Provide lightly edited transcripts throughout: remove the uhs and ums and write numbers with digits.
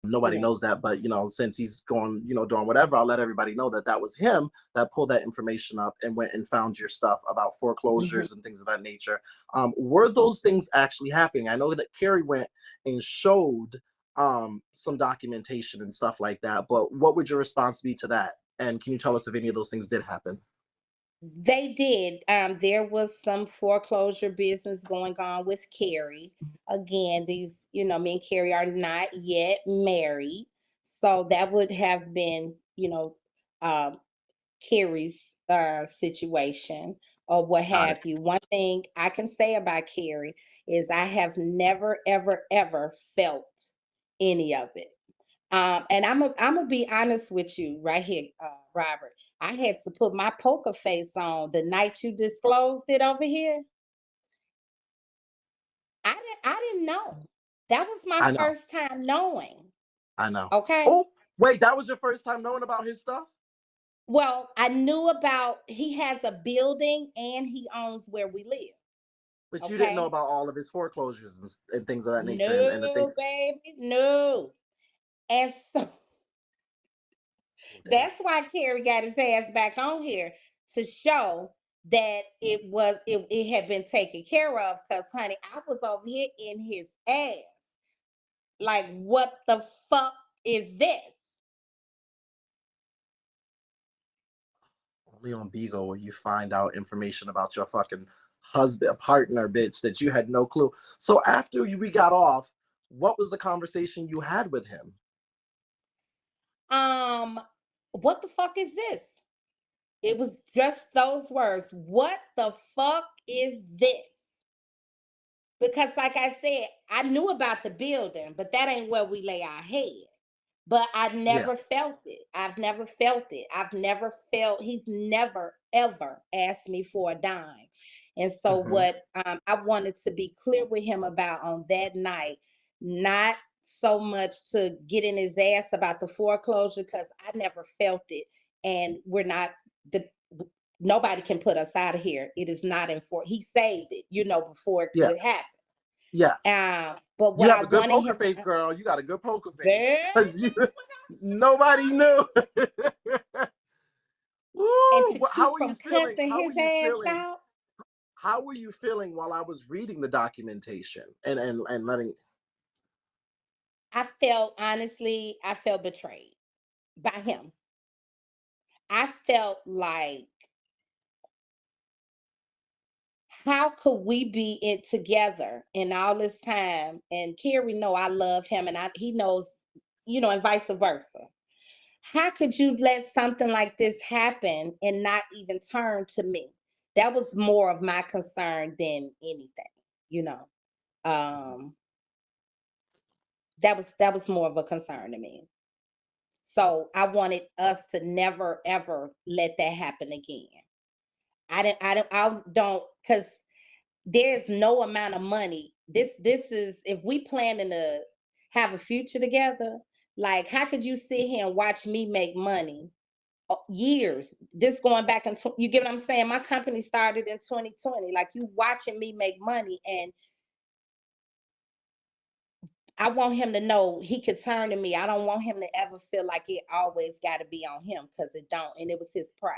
Nobody Correct. knows that, but since he's going, doing whatever, I'll let everybody know that that was him that pulled that information up and went and found your stuff about Hmm. foreclosures and things of that nature. Were those things actually happening? I know that Carrie went and showed some documentation and stuff like that, but what would your response be to that? And can you tell us if any of those things did happen? They did. There was some foreclosure business going on with Carrie. Again, me and Carrie are not yet married. So that would have been, um, Carrie's situation or what Got it. have you. One thing I can say about Carrie is I have never, ever, ever felt any of it. And I'm gonna be honest with you right here, Robert. I had to put my poker face on the night you disclosed it over here. I didn't know. That was my I know. first time knowing. I know. Okay. Oh, wait, that was your first time knowing about his stuff? Well, I knew about he has a building and he owns where we live. But you didn't know Okay. about all of his foreclosures and things of that nature, and the thing. No, baby, no. And so Oh, damn. that's why Kerry got his ass back on here to show that it had been taken care of. Because honey, I was over here in his ass. Like, what the fuck is this? Only on Bigo will you find out information about your fucking husband, partner, bitch, that you had no clue. So after we got off, what was the conversation you had with him? Um, what the fuck is this? It was just those words. What the fuck is this? Because, like I said, I knew about the building, but that ain't where we lay our head. But I Yeah. never felt it. I've never felt it. I've never felt, he's never, ever asked me for a dime. And so, Hmm. what I wanted to be clear with him about on that night, not so much to get in his ass about the foreclosure, because I never felt it. And we're not, the nobody can put us out of here. It is not he saved it, before it Yeah. could happen. Yeah. But You what have I a good wanted poker him to, face, girl. You got a good poker face. baby, 'Cause nobody knew. and Woo! to How keep were you from feeling? cussing How his were you ass feeling? out. How were you feeling while I was reading the documentation and letting? I felt betrayed by him. I felt like, how could we be it together in all this time? And Kerry know I love him, and he knows, and vice versa. How could you let something like this happen and not even turn to me? That was more of my concern than anything, you know. Um, that was more of a concern to me. So I wanted us to never ever let that happen again. I don't, because there's no amount of money. This is, if we planning to have a future together, like, how could you sit here and watch me make money years? This going back into, you get what I'm saying? My company started in 2020. Like, you watching me make money, and I want him to know he could turn to me. I don't want him to ever feel like it always got to be on him, because it don't. And it was his pride.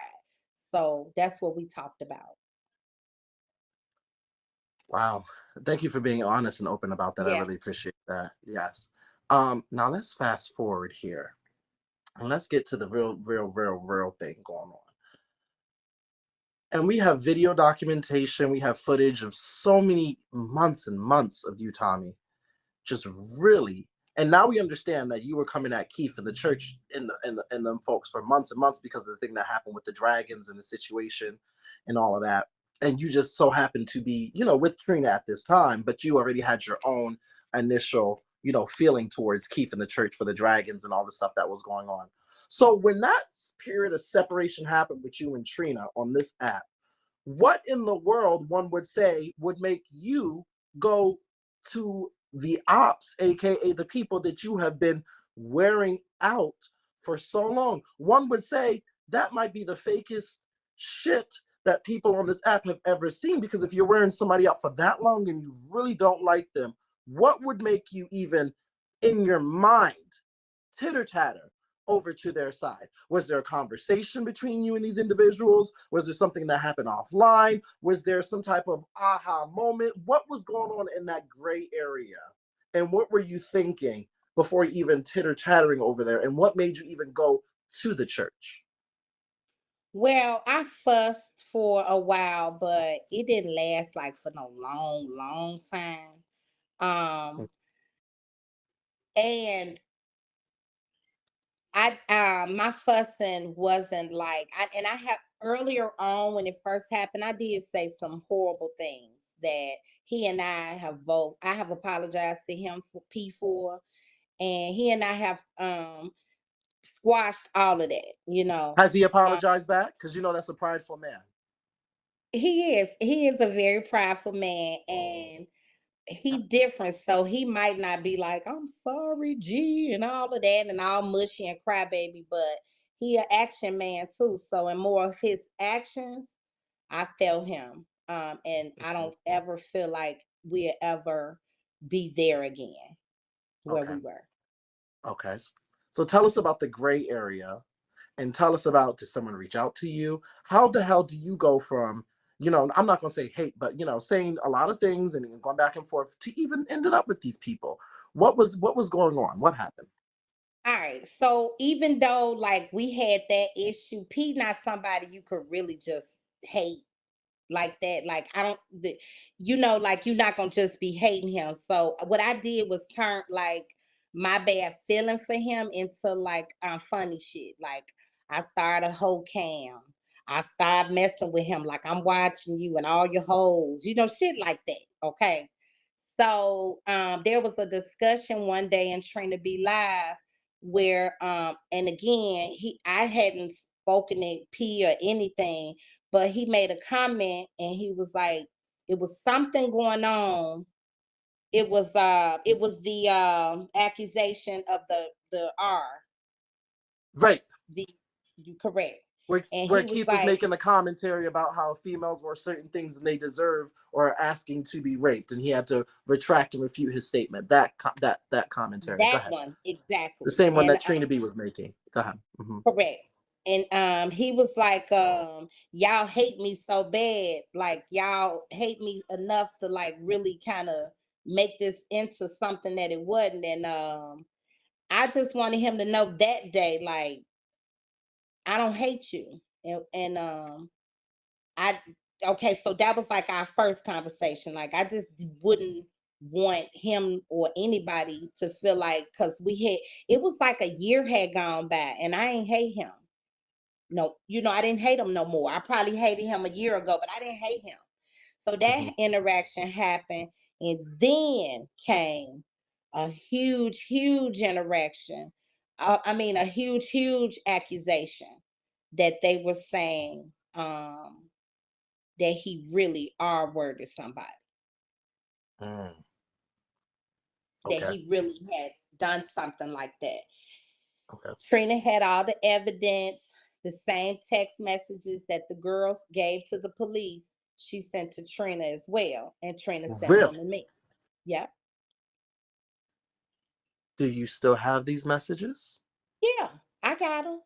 So that's what we talked about. Wow. Thank you for being honest and open about that. I Yeah. really appreciate that. Yes. Now let's fast forward here and let's get to the real thing going on. And we have video documentation. We have footage of so many months and months of you, Tomi, just really. And now we understand that you were coming at Keith and the church and them folks for months and months because of the thing that happened with the dragons and the situation and all of that. And you just so happened to be, with Trina at this time, but you already had your own initial, feeling towards Keith and the church for the dragons and all the stuff that was going on. So when that period of separation happened with you and Trina on this app, what in the world, one would say, would make you go to the ops, aka the people that you have been wearing out for so long? One would say that might be the fakest shit that people on this app have ever seen, because if you're wearing somebody out for that long and you really don't like them, what would make you even in your mind titter tatter over to their side? Was there a conversation between you and these individuals? Was there something that happened offline? Was there some type of aha moment? What was going on in that gray area? And what were you thinking before even titter tattering over there? And what made you even go to the church? Well, I fussed for a while, but it didn't last like for no long time. Um, and my fussing wasn't like and I have earlier on when it first happened, I did say some horrible things that he and I have apologized to him for P4, and he and I have squashed all of that, you know. Has he Uh, apologized back? Because you know that's a prideful man. he is a very prideful man, and he different, so he might not be like, I'm sorry, G, and all of that, and all mushy and crybaby, but he an action man too. So in more of his actions, I felt him. And I don't ever feel like we'll ever be there again where Okay. we were. Okay. So tell us about the gray area, and tell us about, did someone reach out to you? How the hell do you go from, I'm not going to say hate, but, saying a lot of things and going back and forth to even ended up with these people? What was going on? What happened? All right. So even though like we had that issue, P not somebody you could really just hate like that. Like I don't, like you're not gonna just be hating him. So what I did was turn like my bad feeling for him into like funny shit. Like I started a whole cam. I started messing with him like I'm watching you and all your hoes, shit like that. Okay. So there was a discussion one day in Trina B Live where and again I hadn't spoken to P or anything, but he made a comment and he was like, it was something going on. It was the accusation of the R, Right. the you correct. And Where he was Keith was like, making the commentary about how females were certain things and they deserve or are asking to be raped, and he had to retract and refute his statement. That commentary. Go that ahead. one The exactly. same one And that Trina B was making. Go ahead. correct. And he was like, y'all hate me so bad, like y'all hate me enough to like really kind of make this into something that it wasn't. And I just wanted him to know that day, like, I don't hate you. And I okay, so that was like our first conversation. Like I just wouldn't want him or anybody to feel like because it was like a year had gone by and I ain't hate him. No, I didn't hate him no more. I probably hated him a year ago, but I didn't hate him. So that Hmm. interaction happened, and then came a huge interaction. I mean, a huge accusation that they were saying that he really R worded somebody, Mm, that okay. he really had done something like that. Okay. Trina had all the evidence, the same text messages that the girls gave to the police, she sent to Trina as well. And Trina sent them Really? to me. Yep. Do you still have these messages? Yeah, I got them.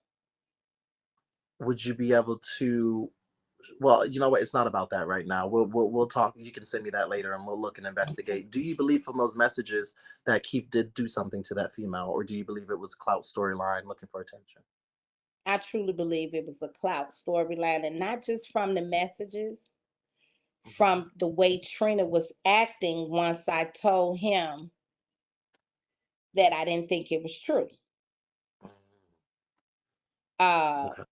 Would you be able to? Well, you know what? It's not about that right now. We'll talk. You can send me that later, and we'll look and investigate. Do you believe from those messages that Keith did do something to that female, or do you believe it was clout storyline looking for attention? I truly believe it was a clout storyline, and not just from the messages, Mhm. from the way Trina was acting once I told him that I didn't think it was true. Uh, Okay.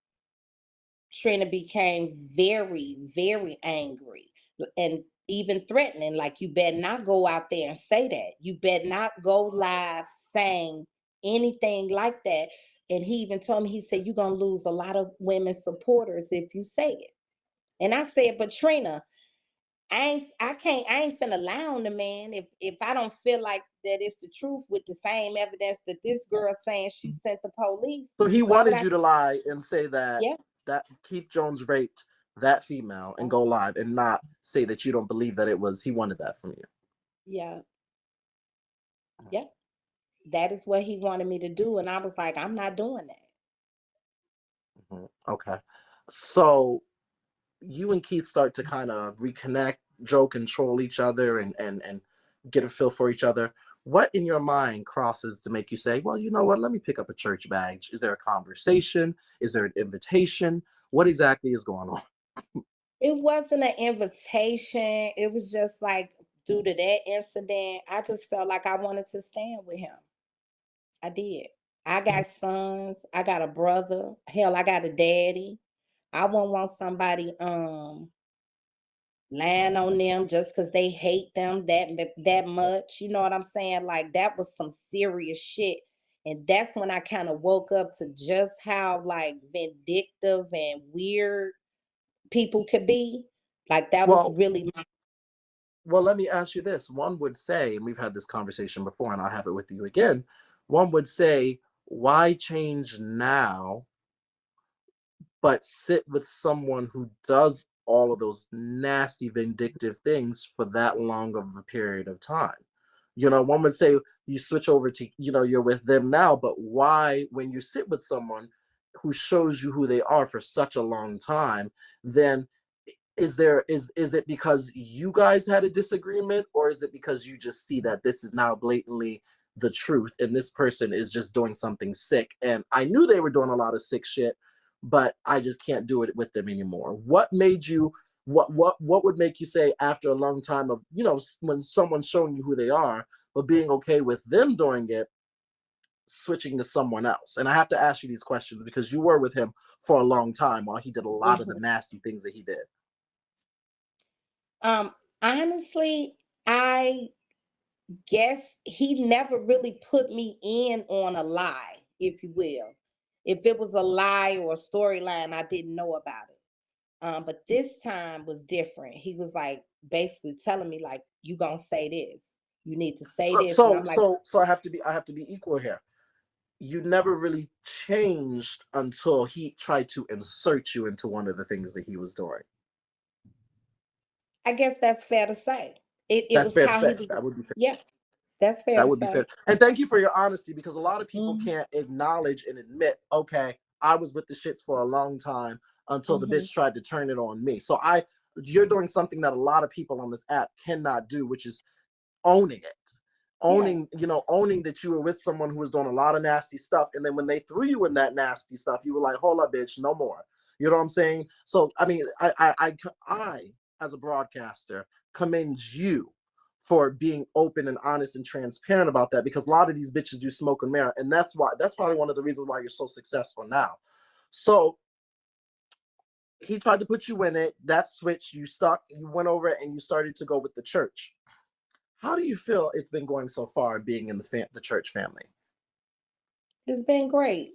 Trina became very angry and even threatening, like, you better not go out there and say that. You better not go live saying anything like that. And he even told me, he said, you're going to lose a lot of women supporters if you say it. And I said, but Trina, I ain't finna lie on the man if I don't feel like that it's the truth with the same evidence that this girl saying she sent the police. So he Why would wanted I? you to lie and say that Yeah, Keith Jones raped that female and go live and not say that you don't believe that it was he wanted that from you. yeah, yeah. that is what he wanted me to do. And I was like, I'm not doing that. Okay. So you and Keith start to kind of reconnect, joke, and troll each other, and get a feel for each other. What in your mind crosses to make you say, "Well, you know what? Let me pick up a church badge." Is there a conversation? Is there an invitation? What exactly is going on? It wasn't an invitation. It was just like due to that incident, I just felt like I wanted to stand with him. I did. I got sons. I got a brother. Hell, I got a daddy. I wouldn't want somebody lying on them just because they hate them that much. You know what I'm saying? Like that was some serious shit. And that's when I kind of woke up to just how like vindictive and weird people could be. Like that was Well, really my. well, let me ask you this. One would say, and we've had this conversation before, and I'll have it with you again. One would say, why change now but sit with someone who does all of those nasty vindictive things for that long of a period of time? One would say you switch over to, you're with them now, but why, when you sit with someone who shows you who they are for such a long time, then is it because you guys had a disagreement, or is it because you just see that this is now blatantly the truth and this person is just doing something sick, and I knew they were doing a lot of sick shit, but I just can't do it with them anymore? What made you, what would make you say, after a long time of, when someone's showing you who they are but being okay with them doing it, switching to someone else? And I have to ask you these questions because you were with him for a long time while he did a lot of the Mhm. nasty things that he did. Um, honestly, I guess he never really put me in on a lie, if you will. If it was a lie or a storyline, I didn't know about it. But this time was different. He was like basically telling me, like, you gonna say this. You need to say so this. And so I'm like, so so I have to be equal here. You never really changed until he tried to insert you into one of the things that he was doing. I guess that's fair to say. It That's was fair to how he say. was. That would be fair. Yeah, that's fair That to would be say. fair. And thank you for your honesty, because a lot of people Mm-hmm. can't acknowledge and admit, okay, I was with the shits for a long time until the Mm-hmm. bitch tried to turn it on me. You're doing something that a lot of people on this app cannot do, which is owning it. Yeah. Owning that you were with someone who was doing a lot of nasty stuff, and then when they threw you in that nasty stuff, you were like, "Hold up, bitch, no more." You know what I'm saying? So, I mean, I as a broadcaster, commend you for being open and honest and transparent about that, because a lot of these bitches do smoke and mirror, and that's probably one of the reasons why you're so successful now. So he tried to put you in it. That switch, you stuck. You went over it, and you started to go with the church. How do you feel it's been going so far, being in the church family? It's been great.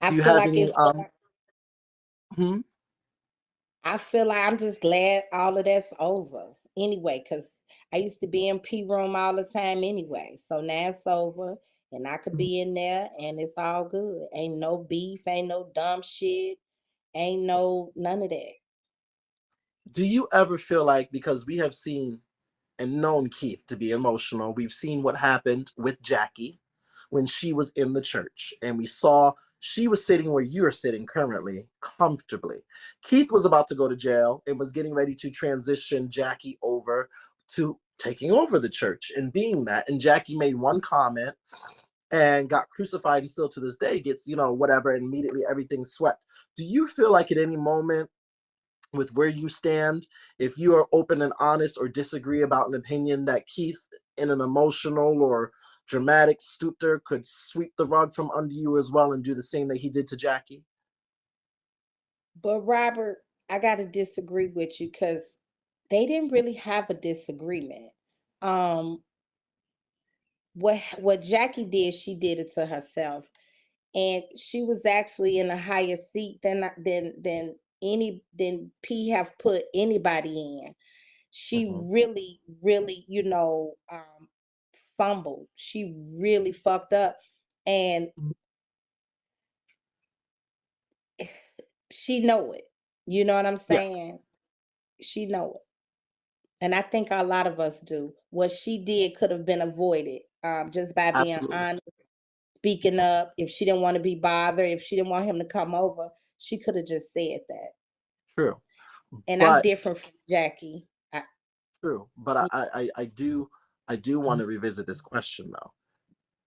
I Do you feel have like any it's hmm? I feel like I'm just glad all of that's over anyway, because I used to be in P room all the time anyway. So now it's over and I could be in there and it's all good. Ain't no beef, ain't no dumb shit, ain't no none of that. Do you ever feel like, because we have seen and known Keith to be emotional, we've seen what happened with Jackie when she was in the church, and we saw she was sitting where you're sitting currently comfortably. Keith was about to go to jail and was getting ready to transition Jackie over to taking over the church and being that. And Jackie made one comment and got crucified, and still to this day gets, whatever, and immediately everything's swept. Do you feel like at any moment, with where you stand, if you are open and honest or disagree about an opinion, that Keith, in an emotional or dramatic stupor, could sweep the rug from under you as well and do the same that he did to Jackie? But Robert, I gotta disagree with you because they didn't really have a disagreement. Um what Jackie did, she did it to herself. And she was actually in a higher seat than P have put anybody in. She Hmm. really, really, fumbled. She really fucked up, and she know it. You know what I'm Yeah. saying? She know it, And I think a lot of us do. What she did could have been avoided, just by being Absolutely. honest, speaking up. If she didn't want to be bothered, if she didn't want him to come over, she could have just said that. True. And I'm But different from Jackie. true. But I do want to revisit this question though.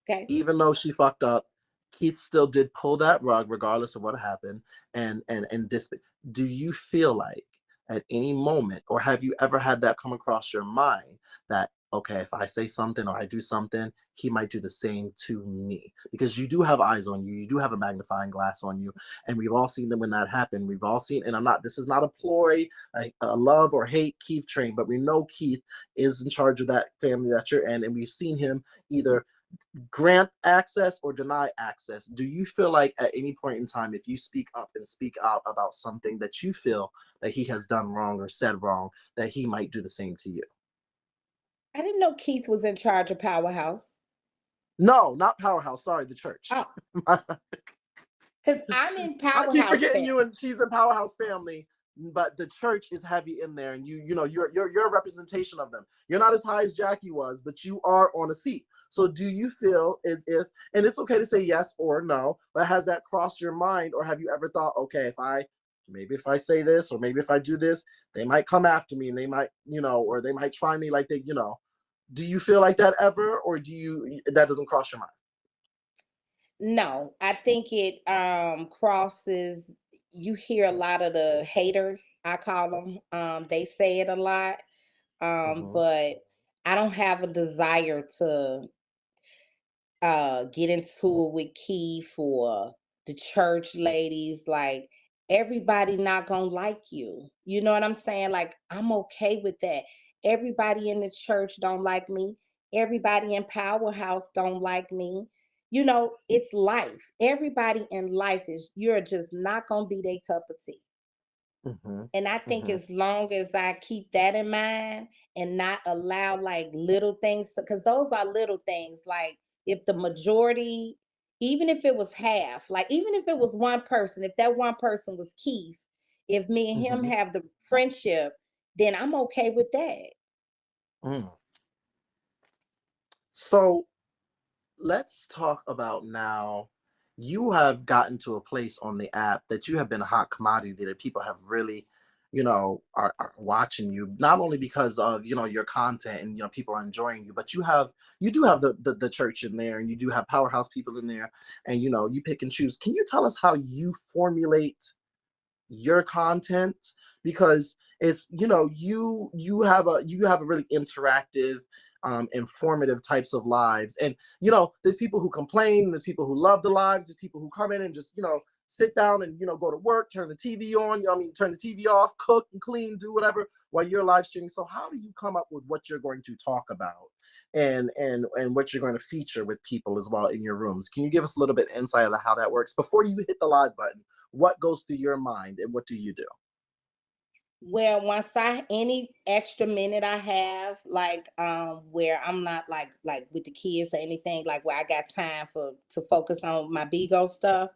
Okay. Even though she fucked up, Keith still did pull that rug regardless of what happened. And this, do you feel like at any moment, or have you ever had that come across your mind that, okay, if I say something or I do something, he might do the same to me? Because you do have eyes on you, you do have a magnifying glass on you, and we've all seen them when that happened. We've all seen, and I'm not, this is not a ploy, a love or hate Keith train, but we know Keith is in charge of that family that you're in, and we've seen him either grant access or deny access. Do you feel like at any point in time, if you speak up and speak out about something that you feel that he has done wrong or said wrong, that he might do the same to you? I didn't know Keith was in charge of Powerhouse. No, not Powerhouse. Sorry, the church. Oh, I because I'm in keep Powerhouse forgetting family. you, and she's a Powerhouse family. But the church is heavy in there, and you're a representation of them. You're not as high as Jackie was, but you are on a seat. So do you feel as if, and it's okay to say yes or no, but has that crossed your mind, or have you ever thought, okay, if I say this, or maybe if I do this, they might come after me, and they might, or they might try me like do you feel like that ever, or that doesn't cross your mind? No, I think it crosses. You hear a lot of the haters, I call them. They say it a lot. Hmm. But I don't have a desire to get into it with Keith or the church ladies. Like, everybody not gonna like you. You know what I'm saying? Like, I'm okay with that. Everybody in the church don't like me. Everybody in Powerhouse don't like me. It's life. Everybody in life is, you're just not gonna be their cup of tea. Hmm. And I think Hmm. as long as I keep that in mind and not allow like little things, because those are little things. Like, if the majority, even if it was half, like even if it was one person, if that one person was Keith, if me and him Hmm. have the friendship, then I'm okay with that. Mm. So let's talk about now. You have gotten to a place on the app that you have been a hot commodity, that people have really, are watching you, not only because of, your content, and, people are enjoying you, but you do have the church in there, and you do have Powerhouse people in there, and, you pick and choose. Can you tell us how you formulate your content? Because it's, you have a really interactive, informative types of lives, and there's people who complain, there's people who love the lives, there's people who come in and just sit down and go to work, turn the TV on, turn the TV off, cook and clean, do whatever while you're live streaming. So how do you come up with what you're going to talk about, and what you're going to feature with people as well in your rooms? Can you give us a little bit of insight of how that works before you hit the live button? What goes through your mind, and what do you do? Well, once I any extra minute I have, like where I'm not like with the kids or anything, like where I got time for to focus on my Bigo stuff,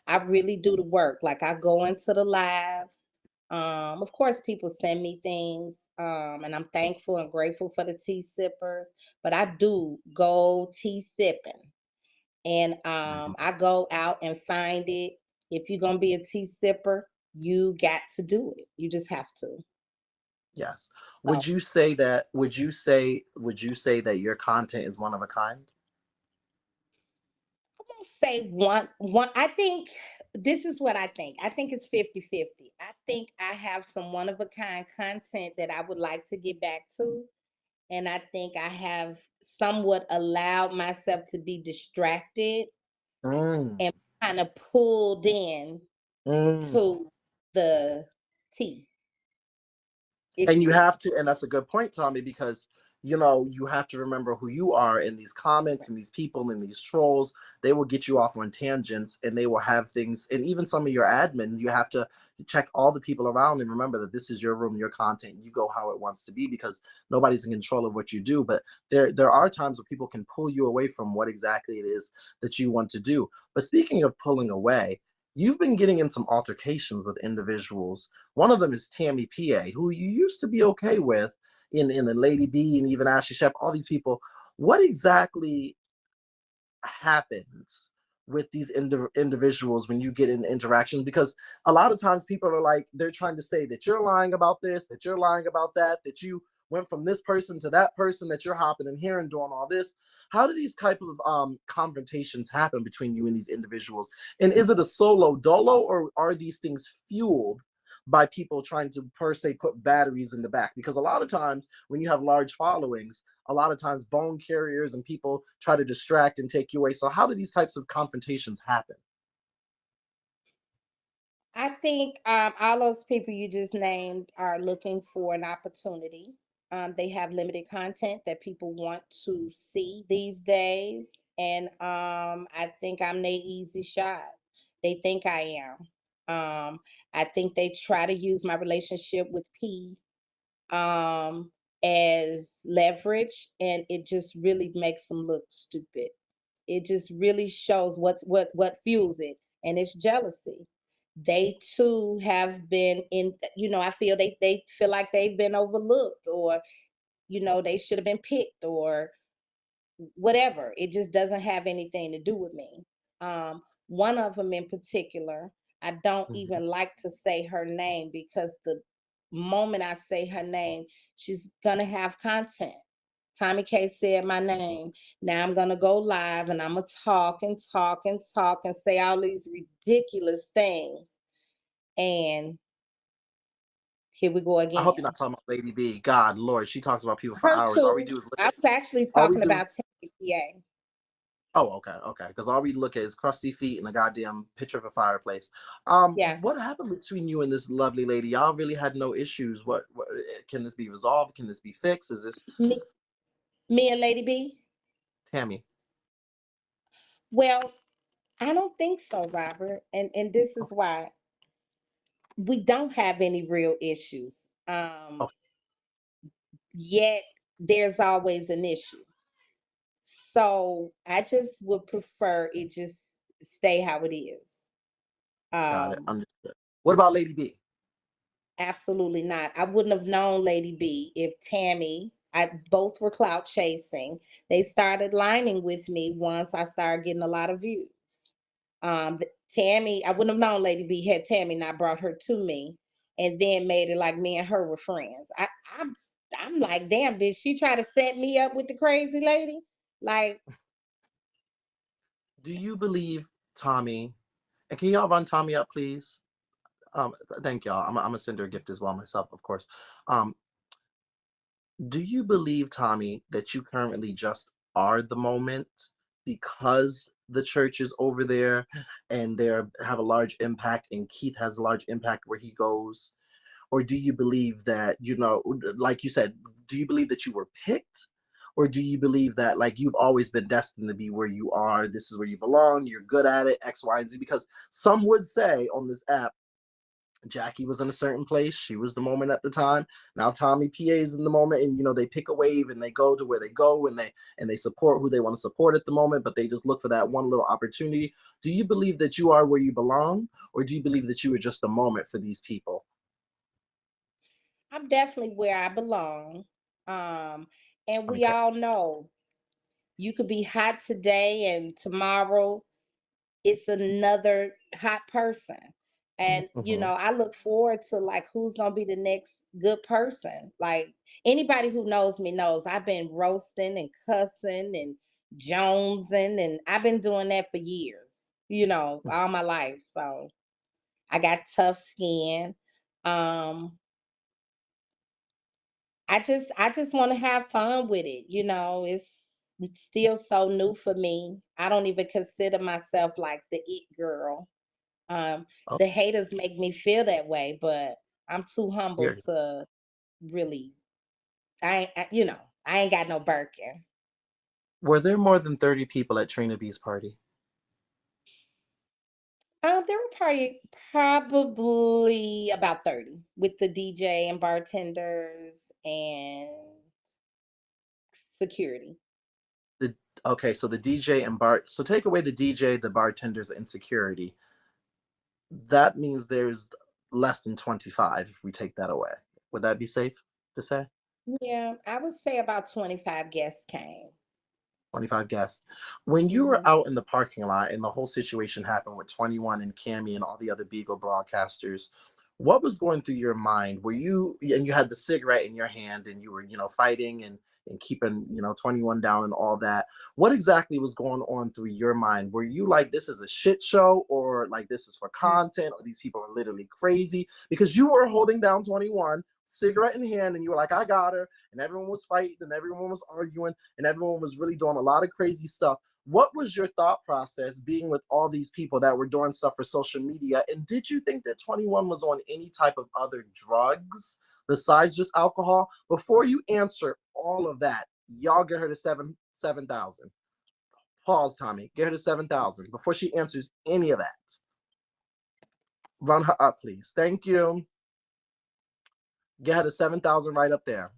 I really do the work. Like, I go into the lives. Of course people send me things, and I'm thankful and grateful for the tea sippers, but I do go tea sipping. And Mhm. I go out and find it. If you're gonna be a tea sipper, you got to do it. You just have to. Yes. So Would you say that your content is one of a kind? I'm gonna say one. I think this is what I think. I think it's 50-50. I think I have some one of a kind content that I would like to get back to. And I think I have somewhat allowed myself to be distracted Mm, and kind of pulled in mm. to the tea, if And you you will. have to, and that's a good point, Tommy, because you have to remember who you are, in these comments and these people and these trolls. They will get you off on tangents, and they will have things, and even some of your admin, you have to check all the people around and remember that this is your room, your content. You go how it wants to be, because nobody's in control of what you do. But there are times where people can pull you away from what exactly it is that you want to do. But speaking of pulling away, you've been getting in some altercations with individuals. One of them is Tammy PA, who you used to be okay with. in the Lady B and even Ashley Shep, all these people, what exactly happens with these individuals when you get in interactions? Because a lot of times people are like, they're trying to say that you're lying about this, that you're lying about that, that you went from this person to that person, that you're hopping in here and doing all this. How do these type of confrontations happen between you and these individuals? And is it a solo dolo, or are these things fueled by people trying to per se put batteries in the back? Because a lot of times when you have large followings, a lot of times bone carriers and people try to distract and take you away. So how do these types of confrontations happen? I think all those people you just named are looking for an opportunity. They have limited content that people want to see these days, and I think I'm their easy shot. They think I am. I think they try to use my relationship with P um, as leverage, and it just really makes them look stupid. It just really shows what fuels it, and it's jealousy. They too have been in, I feel they feel like they've been overlooked, or they should have been picked, or whatever. It just doesn't have anything to do with me. One of them in particular, I don't Mhm. even like to say her name, because the moment I say her name, she's gonna have content. Tommy K said my name. Now I'm gonna go live and I'm gonna talk and talk and talk and say all these ridiculous things. And here we go I hope you're again. not talking about Lady B. God, Lord, she talks about people for Her hours. All we too. do is look I at. was actually All we talking do is. about Tammy PA. Oh, okay, okay. Because all we look at is crusty feet and a goddamn picture of a fireplace. Yeah. What happened between you and this lovely lady? Y'all really had no issues. What can this be resolved? Can this be fixed? Is this Me, me and Lady B. Tammy? Well, I don't think so, Robert. And this is Okay, why we don't have any real issues. okay, Yet there's always an issue. So I just would prefer it just stay how it is. got it. Um, Understood. What about Lady B? Absolutely not. I wouldn't have known Lady B if Tammy, I both were clout chasing. They started lining with me once I started getting a lot of views. Tammy, I wouldn't have known Lady B had Tammy not brought her to me, and then made it like me and her were friends. I'm I'm like, damn, did she try to set me up with the crazy lady? Like, Do you believe Tommy? And can y'all run Tommy up, please? Thank y'all. I'm gonna send her a gift as well myself, of course. Um, do you believe, Tommy, that you currently just are the moment because the church is over there and they have a large impact and Keith has a large impact where he goes? Or do you believe that, like you said, do you believe that you were picked? Or do you believe that, like, you've always been destined to be where you are? This is where you belong. You're good at it, X, Y, and Z. Because some would say on this app, Jackie was in a certain place. She was the moment at the time. Now Tommy PA is in the moment, and they pick a wave and they go to where they go, and they support who they want to support at the moment. But they just look for that one little opportunity. Do you believe that you are where you belong, or do you believe that you are just a moment for these people? I'm definitely where I belong. Um, and I mean, we all know you could be hot today and tomorrow it's another hot person. And mhm. I look forward to like who's gonna be the next good person. Like anybody who knows me knows I've been roasting and cussing and jonesing, and I've been doing that for years, all my life. So I got tough skin. Um, I just want to have fun with it. It's still so new for me. I don't even consider myself like the it girl. Um, Oh, the haters make me feel that way, but I'm too humble here. to really. I ain't got no Birkin. Were there more than 30 people at Trina B's party? There were probably about 30 with the DJ and bartenders and security. The Okay, so the DJ and bar. So take away the DJ, the bartenders, and security. That means there's less than 25 if we take that away. Would that be safe to say? Yeah, I would say about 25 guests came. 25 guests. When you were Hmm. out in the parking lot and the whole situation happened with 21 and Cammy and all the other Beagle broadcasters, what was going through your mind? Were you, and you had the cigarette in your hand and you were, fighting and keeping, 21 down and all that. What exactly was going on through your mind? Were you like, this is a shit show, or like this is for content, or these people are literally crazy? Because you were holding down 21, cigarette in hand, and you were like, I got her. And everyone was fighting and everyone was arguing and everyone was really doing a lot of crazy stuff. What was your thought process being with all these people that were doing stuff for social media? And did you think that 21 was on any type of other drugs besides just alcohol? Before you answer all of that, y'all get her to 7,000. Pause, Tommy. Get her to 7,000 before she answers any of that. Run her up, please. Thank you. Get her to 7,000 right up there.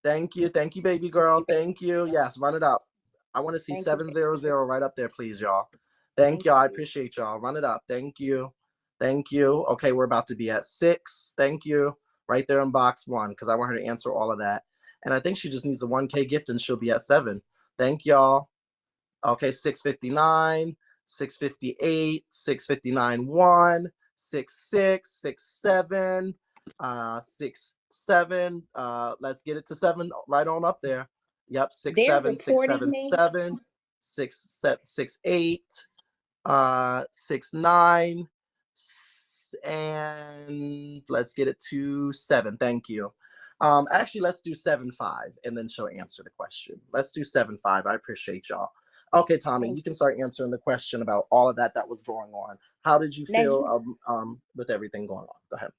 Thank you. Thank you, baby Thank girl. you, baby. Thank you. Yes, run it up. I want to see Thank you, 700 baby. right up there, please, y'all. Thank Thank y'all. I you. appreciate y'all. Run it up. Thank you. Thank you. Okay, we're about to be at 6. Thank you. Right there in box 1, because I want her to answer all of that. And I think she just needs a 1K gift and she'll be at 7. Thank y'all. Okay, 659, 658, 659 1, 6 6 7, 6 7. Let's get it to 7 right on up there. Yep, 6 They're 7 6 recording 7 me. 7, 6 8, 6 9, and let's get it to 7. Thank you. Actually, let's do 7 5, and then she'll answer the question. Let's do 7 5. I appreciate y'all. Okay, Tommy, Thank you can you. start answering the question about all of that that was going on. How did you Now feel you with everything going on? Go ahead.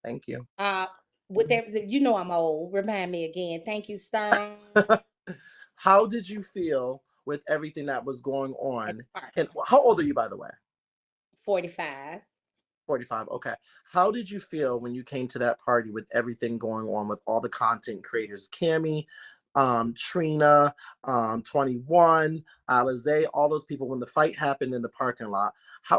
Thank you. uh with everything, I'm old. Remind me again. Thank you, Stone. How did you feel with everything that was going At on? the party. And how old are you, by the way? 45. 45. Okay. How did you feel when you came to that party with everything going on with all the content creators? Cammy, Trina, 21, Alize, all those people, when the fight happened in the parking lot,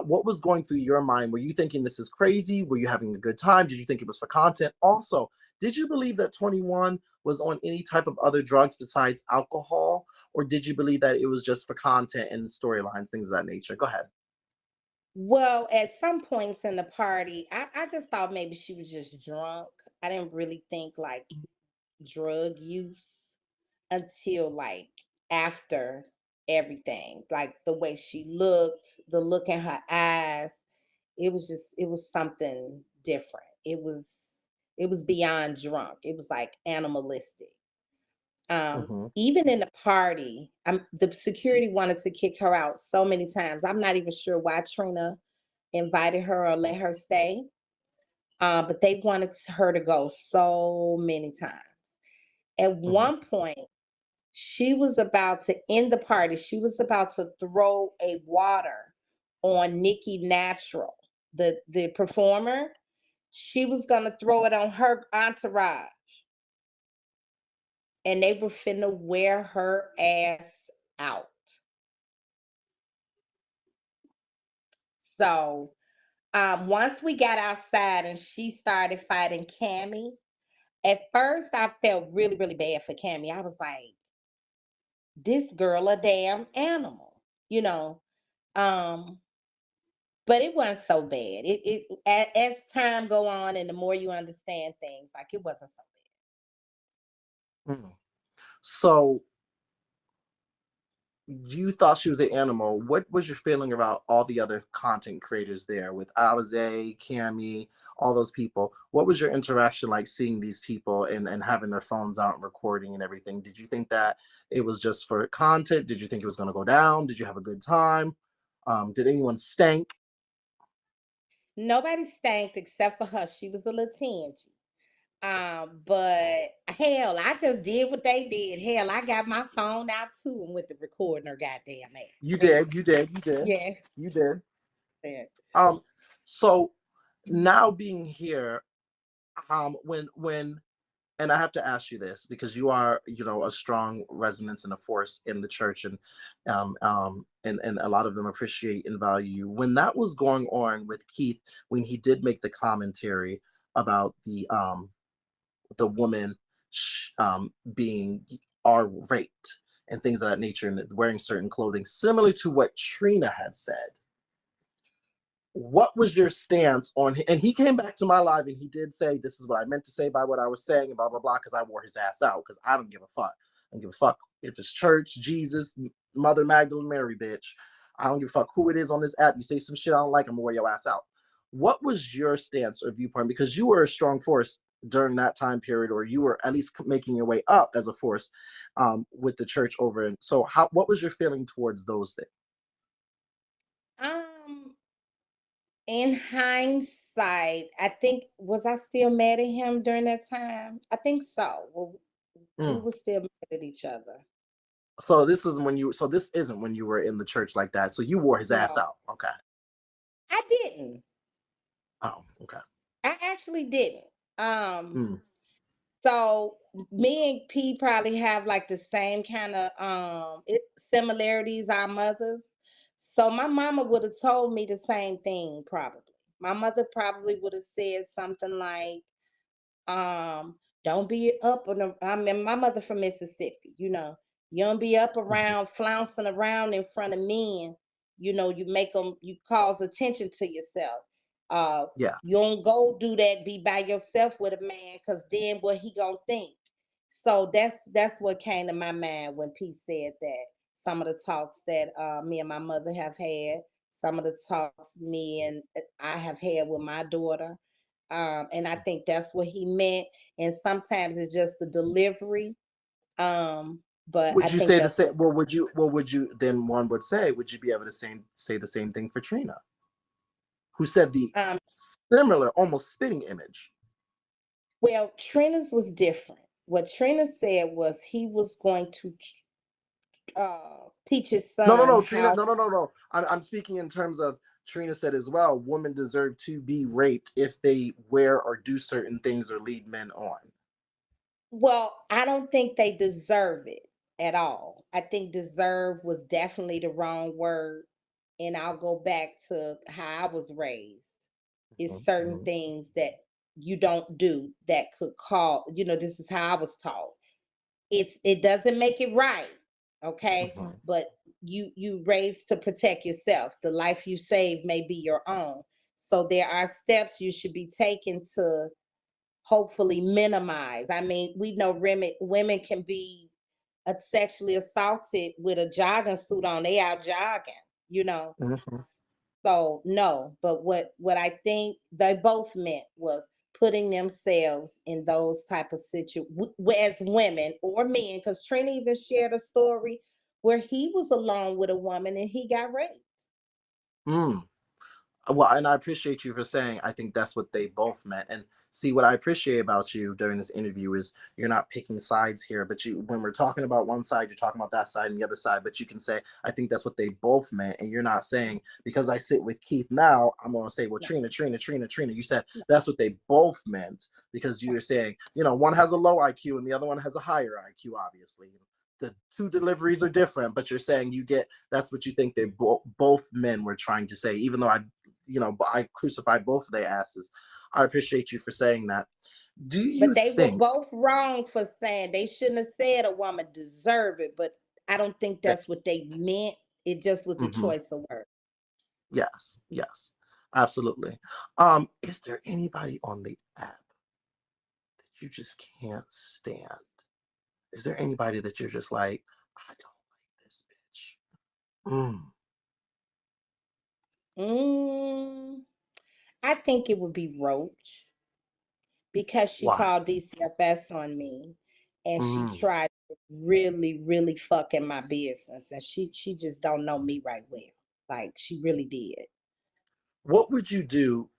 what was going through your mind? Were you thinking this is crazy? Were you having a good time? Did you think it was for content? Also, did you believe that 21 was on any type of other drugs besides alcohol? Or did you believe that it was just for content and storylines, things of that nature? Go ahead. Well, at some points in the party, I just thought maybe she was just drunk. I didn't really think like drug use until like after everything. Like the way she looked, the look in her eyes, it was something different. It was beyond drunk. It was like animalistic. Hmm. Even in the party, the security wanted to kick her out so many times. I'm not even sure why Trina invited her or let her stay. But they wanted her to go so many times. At Hmm. one point, she was about to end the party. She was about to throw a water on Nikki Natural, the performer. She was gonna throw it on her entourage, and they were finna wear her ass out. So once we got outside and she started fighting Cammy, at first I felt really, really bad for Cammy. I was like, this girl a damn animal, you know. Um, but it wasn't so bad. As time go on and the more you understand things, like it wasn't so Mm. So you thought she was an animal. What was your feeling about all the other content creators there with Alize, Cammy, all those people? What was your interaction like seeing these people and having their phones out and recording and everything? Did you think that it was just for content? Did you think it was going to go down? Did you have a good time? Did anyone stank? nobody stanked except for her. She was a little tingy. But hell, I just did what they did. Hell, I got my phone out too and went to recording her goddamn ass. You Hell, did, you did, you did, yeah. you did. Yeah. Um, so now being here, when and I have to ask you this because you are, a strong resonance and a force in the church, and a lot of them appreciate and value you. When that was going on with Keith, when he did make the commentary about the woman being are raped and things of that nature, and wearing certain clothing, similar to what Trina had said. What was your stance on, and he came back to my live and he did say, this is what I meant to say by what I was saying, and blah blah blah, because I wore his ass out, because I don't give a fuck. I don't give a fuck if it's church, Jesus, Mother Magdalene Mary, bitch. I don't give a fuck who it is on this app. You say some shit I don't like, I'm gonna wear your ass out. What was your stance or viewpoint? Because you were a strong force during that time period, or you were at least making your way up as a force with the church over. And so what was your feeling towards those things? Um, in hindsight, I think, was I still mad at him during that time? I think so. Well, we Mm. were still mad at each other. So this isn't when you were in the church like that. So you wore his ass No, out. Okay. I didn't. Oh, okay. I actually didn't. Um, Mm. so me and P probably have like the same kind of similarities, our mothers. So my mama would have told me the same thing probably. My mother probably would have said something like, don't be up on the, I mean, my mother from Mississippi, you don't be up Mhm. around flouncing around in front of men. You make them, you cause attention to yourself. uh Yeah. you don't go do that, be by yourself with a man, because then what he gonna think. So that's what came to my mind when Pete said that. Some of the talks that me and my mother have had, some of the talks me and I have had with my daughter, and I think that's what he meant. And sometimes it's just the delivery. But I Would you think say the that's same? what. Would you then one would say, would you be able to say the same thing for Trina, who said the Um, similar, almost spitting image? well, Trina's was different. What Trina said was he was going to teach his No, no, son no, Trina. how. No, no, no, no. I'm speaking in terms of Trina said as well. Women deserve to be raped if they wear or do certain things or lead men on. Well, I don't think they deserve it at all. I think deserve was definitely the wrong word. And I'll go back to how I was raised. It's Mhm, certain mhm, things that you don't do that could call, this is how I was taught. It doesn't make it right, okay? mhm, But you raised to protect yourself. The life you save may be your own. So there are steps you should be taking to hopefully minimize. I mean, we know women can be sexually assaulted with a jogging suit on. They out jogging, you know. mhm. So no, but what I think they both meant was putting themselves in those type of situations as women or men. Because Trina even shared a story where he was alone with a woman and he got raped. Mm. Well, and I appreciate you for saying I think that's what they both meant. And see, what I appreciate about you during this interview is you're not picking sides here, but you, when we're talking about one side, you're talking about that side and the other side, but you can say I think that's what they both meant, and you're not saying because I sit with Keith now I'm going to say, well, No, Trina. You said no, that's what they both meant, because no. you're saying, one has a low IQ and the other one has a higher IQ, obviously. The two deliveries are different, but you're saying you get, that's what you think they both men were trying to say, even though I crucified both of their asses. I appreciate you for saying that. Do you But they were think both wrong for saying they shouldn't have said a woman deserve it. But I don't think that? that's what they meant. It just was a Mhm. choice of words. Yes, yes, absolutely. Is there anybody on the app that you just can't stand? Is there anybody that you're just like, I don't like this bitch? Mm, Mm, I think it would be Roach because she why? called DCFS on me and she Mm. tried to really, really fuck in my business. And she just don't know me right well. Like she really did. What would you do?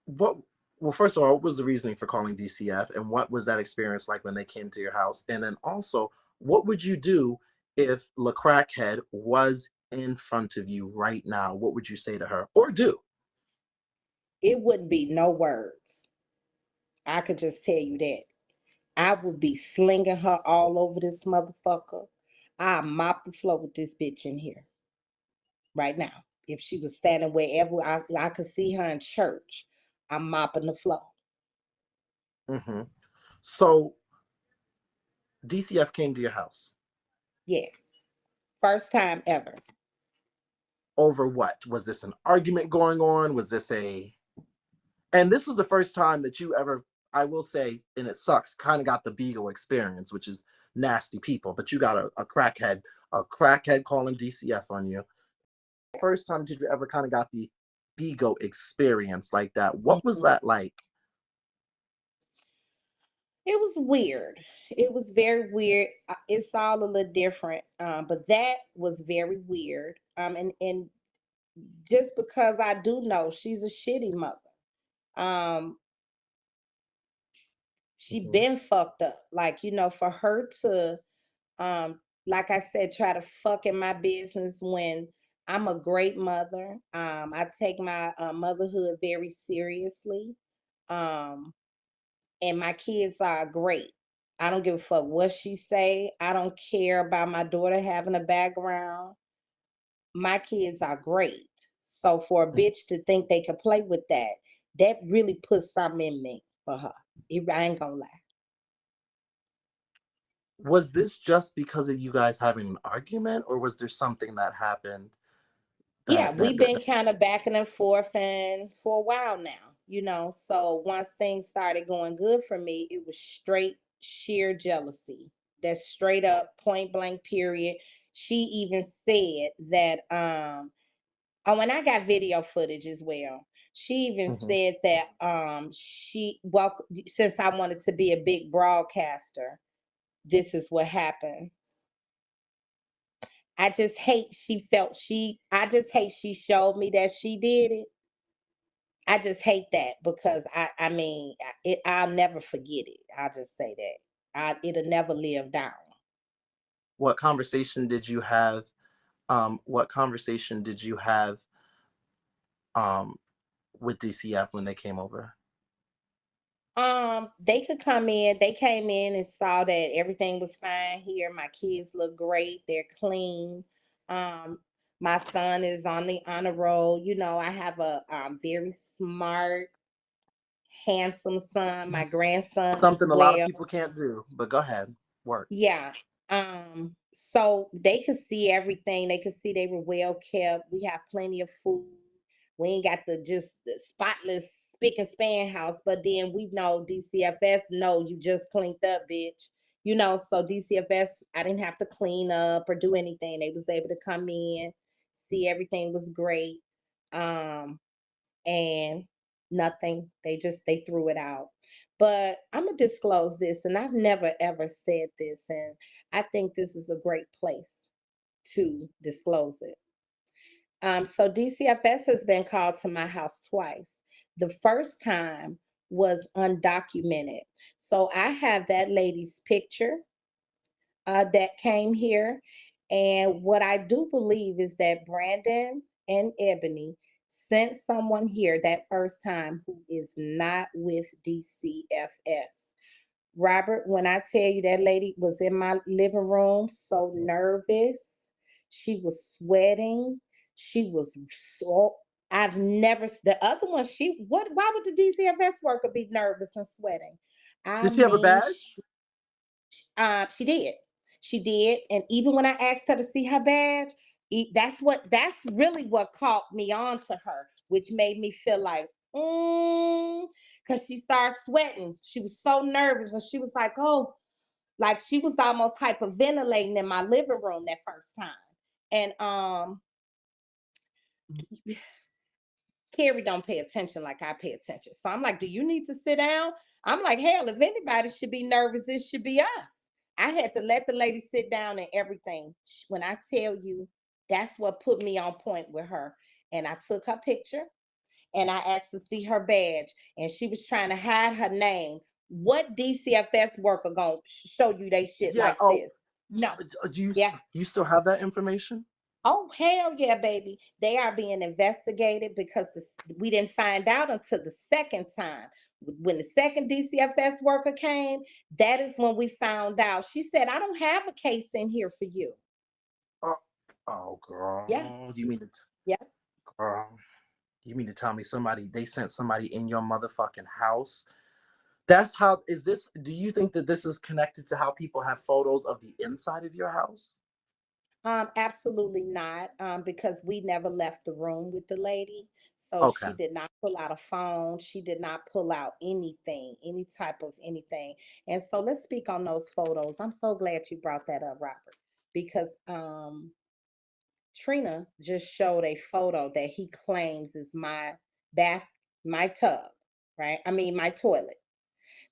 What Well, first of all, what was the reasoning for calling DCF, and what was that experience like when they came to your house? And then also, what would you do if La Crackhead was in front of you right now? What would you say to her or do? It wouldn't be no words. I could just tell you that. I would be slinging her all over this motherfucker. I mop the floor with this bitch in here right now. If she was standing wherever I could see her in church, I'm mopping the floor. Hmm. So DCF came to your house. Yes, first time ever. Over what? Was this an argument going on? Was this a and this was the first time that you ever, I will say, and it sucks, kind of got the Bigo experience, which is nasty people, but you got a crackhead calling DCF on you. First time did you ever kind of got the Bigo experience like that? What was Mhm. that like? It was weird. It was very weird. It's all a little different, but that was very weird. And just because I do know she's a shitty mother. Um, she Mhm. been fucked up. Like, for her to, um, like I said, try to fuck in my business when I'm a great mother. I take my motherhood very seriously. Um, and my kids are great. I don't give a fuck what she say. I don't care about my daughter having a background. My kids are great. So for a bitch to think they could play with that, that really puts something in me for her. I ain't gonna lie. Was this just because of you guys having an argument, or was there something that happened Yeah, that we've that, that, been that kind of backing and forth and for a while now. So once things started going good for me, it was straight sheer jealousy. That's straight up point blank period. She even said that oh, and I got video footage as well. She even Mhm. said that since I wanted to be a big broadcaster, this is what happens. I just hate she showed me that she did it. I just hate that because I'll never forget it. I'll just say that. It'll never live down. What conversation did you have? What conversation did you have um, with DCF when they came over? They could come in. They came in and saw that everything was fine here. My kids look great. They're clean. Um, my son is on the honor roll. I have a very smart, handsome son. My grandson as Something a lot of well. people can't do, but go ahead, work. Yeah. So they could see everything. They could see they were well kept. We have plenty of food. We ain't got the spotless spick and span house, but then we know DCFS know you just cleaned up, bitch. So DCFS, I didn't have to clean up or do anything. They was able to come in, see everything was great. Um, and nothing. They threw it out. But I'm gonna disclose this, and I've never ever said this, and I think this is a great place to disclose it. So DCFS has been called to my house twice. The first time was undocumented. So I have that lady's picture that came here. And what I do believe is that Brandon and Ebony sent someone here that first time who is not with DCFS. Robert, when I tell you that lady was in my living room so nervous, she was sweating, she was so I've never the other one she what why would the DCFS worker be nervous and sweating? I Did she have a mean badge? she did. She did. And even when I asked her to see her badge, that's really what caught me on to her, which made me feel like, because she started sweating. She was so nervous and she was like, oh, like she was almost hyperventilating in my living room that first time. And Carrie don't pay attention like I pay attention. So I'm like, do you need to sit down? I'm like, hell, if anybody should be nervous, it should be us. I had to let the lady sit down and everything. When I tell you, that's what put me on point with her. And I took her picture and I asked to see her badge. And she was trying to hide her name. What DCFS worker gonna show you they shit Yeah. like Oh, this? No. do you Yeah. you still have that information? Oh, hell yeah, baby. They are being investigated because we didn't find out until the second time. When the second DCFS worker came, that is when we found out. She said, I don't have a case in here for you. Oh, oh, Yeah, girl, yeah. girl, you mean to tell me somebody they sent somebody in your motherfucking house That's how is this do you think that this is connected to how people have photos of the inside of your house? Absolutely not, because we never left the room with the lady. So she Okay. did not pull out a phone. She did not pull out anything, any type of anything. And so let's speak on those photos. I'm so glad you brought that up, Robert, because Trina just showed a photo that he claims is my bath, my tub, right? I mean, my toilet.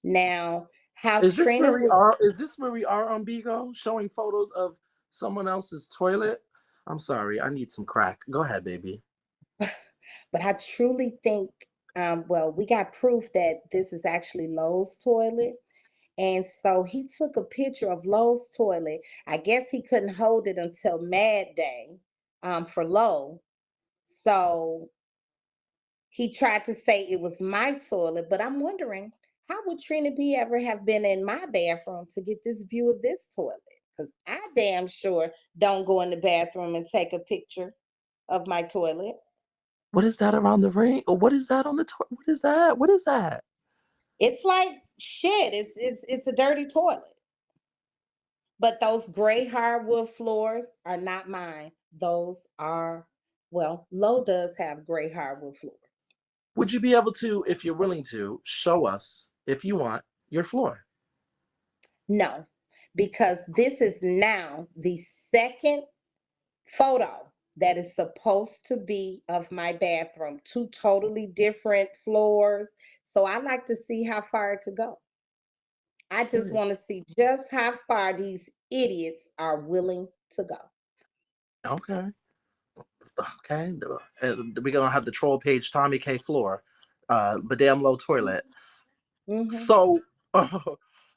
Now, how Is this Trina where we would are? Is this where we are on Bigo? Showing photos of someone else's toilet? I'm sorry, I need some crack. Go ahead, baby. but I truly think, well, we got proof that this is actually Lowe's toilet. And so he took a picture of Lowe's toilet. I guess he couldn't hold it until Mad Day for Lowe. So he tried to say it was my toilet, but I'm wondering how would Trina B ever have been in my bathroom to get this view of this toilet? Because I damn sure don't go in the bathroom and take a picture of my toilet. What is that around the ring? Or what is that on the toilet? What is that? What is that? It's like shit. It's a dirty toilet. But those gray hardwood floors are not mine. Those are, well, Lowe does have gray hardwood floors. Would you be able to, if you're willing to, show us, if you want, your floor? No, because this is now the second photo that is supposed to be of my bathroom. Two totally different floors. So I like to see how far it could go. I just Period. want to see just how far these idiots are willing to go. Okay. Okay. We're gonna have the troll page Tommy K floor. Madame Low toilet. Hmm. So,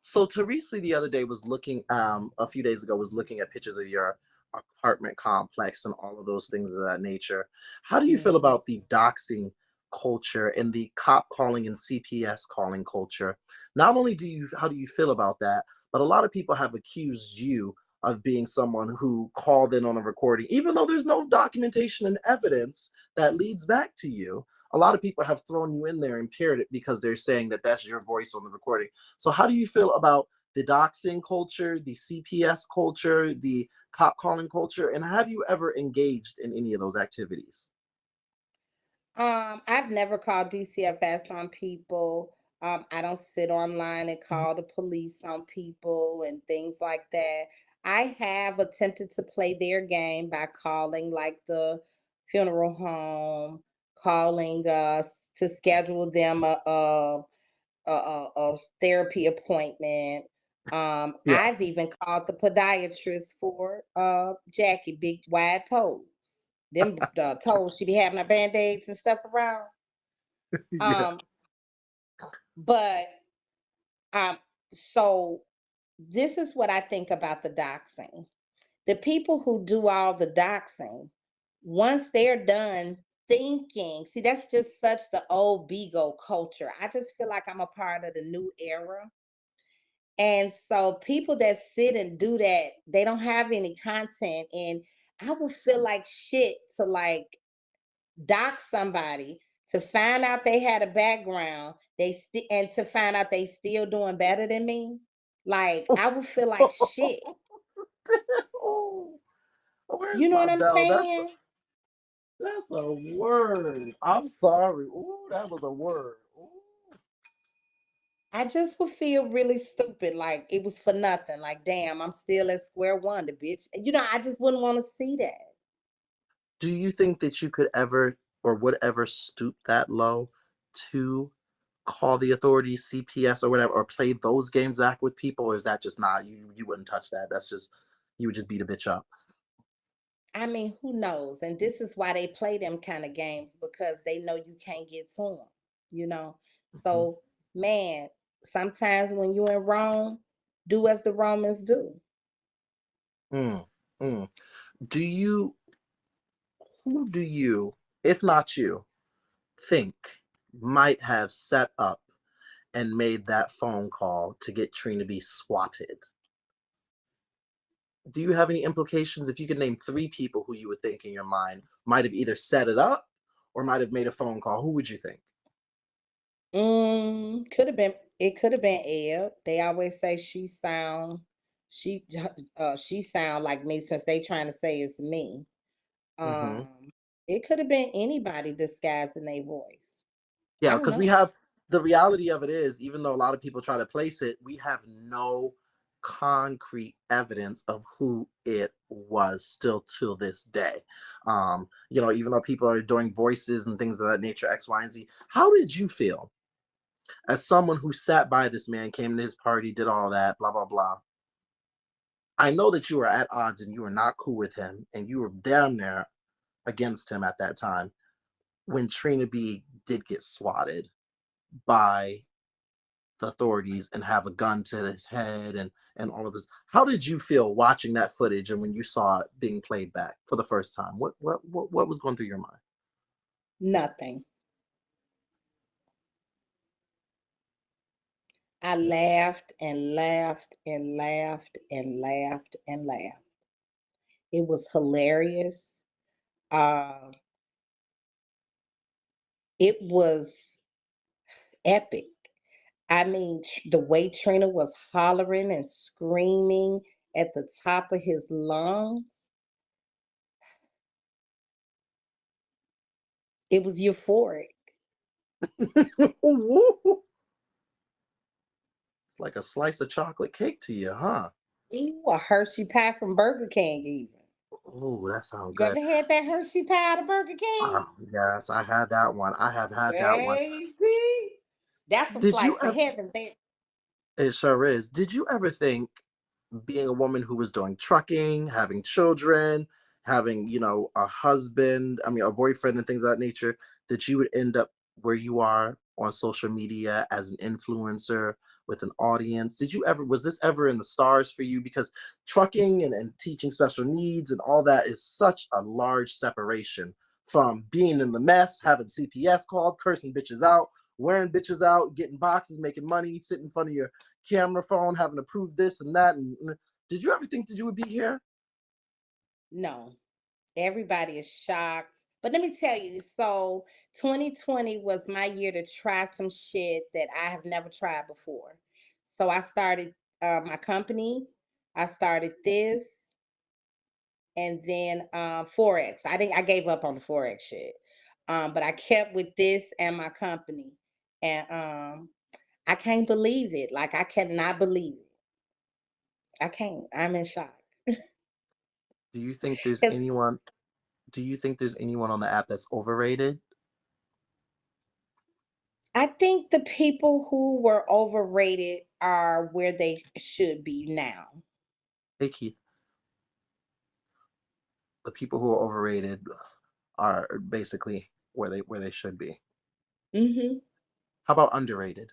so Teresa the other day was looking, a few days ago, was looking at pictures of your apartment complex and all of those things of that nature. How do you feel Hmm. about the doxing culture and the cop calling and CPS calling culture? Not only how do you feel about that, but a lot of people have accused you of being someone who called in on a recording, even though there's no documentation and evidence that leads back to you. A lot of people have thrown you in there and paired it because they're saying that that's your voice on the recording. So how do you feel about the doxing culture, the CPS culture, the cop calling culture, and have you ever engaged in any of those activities? I've never called DCFS on people. I don't sit online and call the police on people and things like that. I have attempted to play their game by calling like the funeral home, calling to schedule them a therapy appointment. Yeah. I've even called the podiatrist for Jackie, big wide toes. Them toes she be having her band-aids and stuff around. Yeah. Um, but um, so this is what I think about the doxing. The people who do all the doxing, once they're done thinking, see, that's just such the old Bigo culture. I just feel like I'm a part of the new era. And so people that sit and do that, they don't have any content. And I would feel like shit to like dox somebody to find out they had a background, and to find out they still doing better than me. Like I would feel like shit. Oh, where's You know my what I'm bell? saying? That's a word. I'm sorry. Ooh, that was a word. Ooh. I just would feel really stupid, like it was for nothing. Like, damn, I'm still at square one, the bitch. I just wouldn't want to see that. Do you think that you could ever or would ever stoop that low to call the authorities, CPS or whatever, or play those games back with people, or is that just not you wouldn't touch that? That's just you would just beat a bitch up. I mean, who knows? And this is why they play them kind of games because they know you can't get to them, you know? Mhm. So, man, sometimes when you're in Rome, do as the Romans do. Mm, mm. Do you who do you, if not you, think might have set up and made that phone call to get Trina to be swatted? Do you have any implications if you could name three people who you would think in your mind might have either set it up or might have made a phone call? Who would you think? Could have been It could have been Eb. They always say she she sound like me since they trying to say it's me. Hmm. Um, it could have been anybody disguising their voice. I Yeah, don't because we know. have the reality of it is, even though a lot of people try to place it, we have no concrete evidence of who it was still till this day. Even though people are doing voices and things of that nature, X, Y, and Z. How did you feel as someone who sat by this man, came to his party, did all that, blah, blah, blah? I know that you were at odds and you were not cool with him and you were damn near against him at that time when Trina B did get swatted by the authorities and have a gun to his head and all of this. How did you feel watching that footage and when you saw it being played back for the first time? What was going through your mind? Nothing. I laughed and laughed and laughed and laughed and laughed. It was hilarious. Uh, it was epic. I mean, the way Trina was hollering and screaming at the top of his lungs, it was euphoric. It's like a slice of chocolate cake to you, huh? Ooh, a Hershey pie from Burger King, even. Oh, that sounds You good. ever had that Hershey pie at a Burger King? Oh, yes, I had that one. I have had that one. Baby, that's a Did you slice of ever? heaven there. It sure is. Did you ever think, being a woman who was doing trucking, having children, having, a husband, I mean, a boyfriend and things of that nature, that you would end up where you are on social media as an influencer with an audience? Was this ever in the stars for you? Because trucking and teaching special needs and all that is such a large separation from being in the mess, having CPS called, cursing bitches out, wearing bitches out, getting boxes, making money, sitting in front of your camera phone, having to prove this and that. And did you ever think that you would be here? No, everybody is shocked. But let me tell you, so 2020 was my year to try some shit that I have never tried before. So I started my company. I started this, and then Forex. I gave up on the Forex shit. But I kept with this and my company. And I can't believe it. Like I cannot believe it. I can't. I'm in shock. Do you think there's 'Cause anyone? Do you think there's anyone on the app that's overrated? I think the people who were overrated are where they should be now. Hey Keith, the people who are overrated are basically where they should be. Hmm. How about underrated?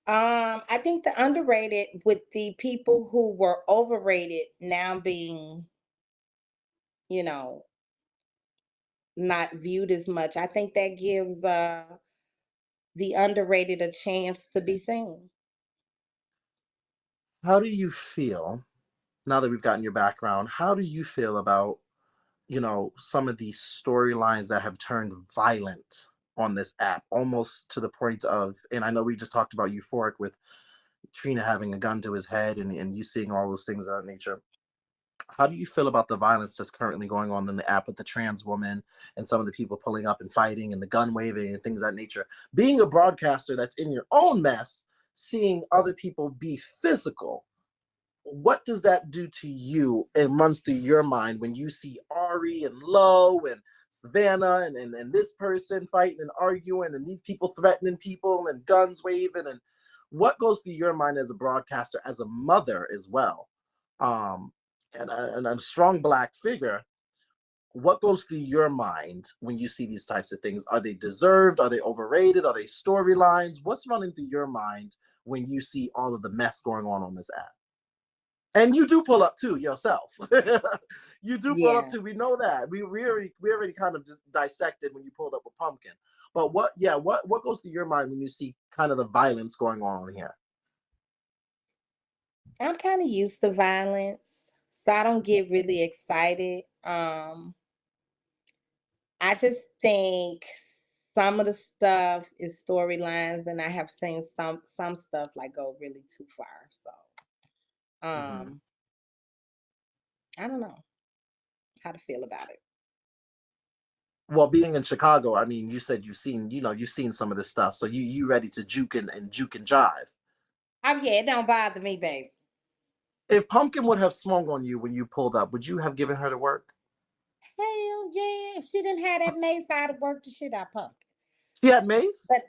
I think the underrated with the people who were overrated now being, you know, not viewed as much. I think that gives the underrated a chance to be seen. How do you feel now that we've gotten your background? How do you feel about some of these storylines that have turned violent on this app, almost to the point of, and I know we just talked about euphoric with Trina having a gun to his head and you seeing all those things of that nature. How do you feel about the violence that's currently going on in the app with the trans woman and some of the people pulling up and fighting and the gun waving and things of that nature? Being a broadcaster that's in your own mess, seeing other people be physical, what does that do to you and runs through your mind when you see Ari and Lo and Savannah and this person fighting and arguing and these people threatening people and guns waving, and what goes through your mind as a broadcaster, as a mother as well, um, and a strong black figure? What goes through your mind when you see these types of things? Are they deserved? Are they overrated? Are they storylines? What's running through your mind when you see all of the mess going on this app? And you do pull up too yourself. You do pull up Yeah. too. We know that. We already kind of just dissected when you pulled up with Pumpkin. But what goes through your mind when you see kind of the violence going on here? I'm kind of used to violence, so I don't get really excited. I just think some of the stuff is storylines, and I have seen some stuff like go really too far. So Hmm. um, I don't know how to feel about it. Well, being in Chicago, I mean, you said you've seen, you've seen some of this stuff, so you ready to juke and jive. Oh yeah, it don't bother me, baby. If Pumpkin would have swung on you when you pulled up, would you have given her to work? Hell yeah! If she didn't have that mace, I'd have worked the shit out Pumpkin. She had mace. But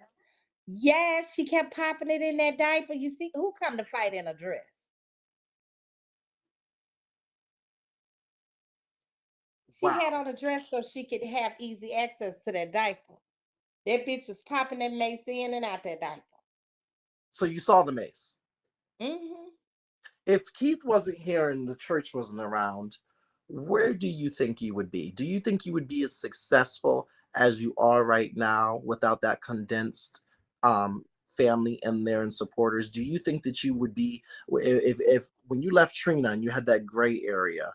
yeah, she kept popping it in that diaper. You see, who come to fight in a dress? She had Wow. on a dress so she could have easy access to that diaper. That bitch was popping that mace in and out that diaper. So you saw the mace. Hmm. If Keith wasn't here and the church wasn't around, where do you think you would be? Do you think you would be as successful as you are right now without that condensed family in there and supporters? Do you think that you would be, if when you left Trina and you had that gray area